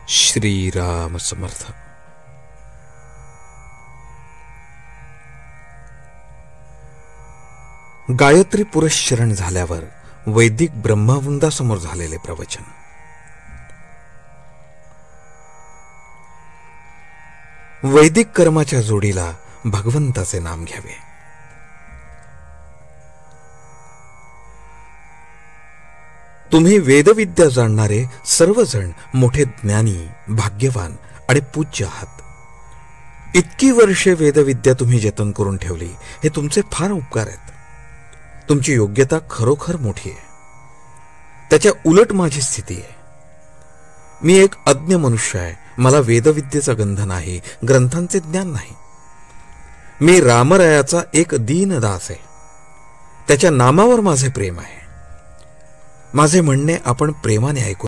श्रीराम समर्थ. गायत्री पुरश्चरण झाल्यावर वैदिक ब्रह्मवृंदासमोर झालेले प्रवचन. वैदिक कर्माच्या जोडीला भगवंताचे नाम घ्यावे. तुम्ही वेदविद्या जाणणारे सर्वजण मोठे ज्ञानी, भाग्यवान आणि पूज्य आहात. इतकी वर्षे वेदविद्या तुम्ही जतन करून ठेवली, हे तुमचे फार उपकार आहेत. तुमची योग्यता खरोखर मोठी आहे. त्याच्या उलट माझी स्थिती आहे. मी एक अज्ञ मनुष्य आहे. मला वेदविद्येचा गंध नाही, ग्रंथांचे ज्ञान नाही. मी रामरायाचा एक दीन दास आहे. त्याच्या नामावर माझे प्रेम आहे. माझे म्हणणे आपण प्रेमाने ऐकून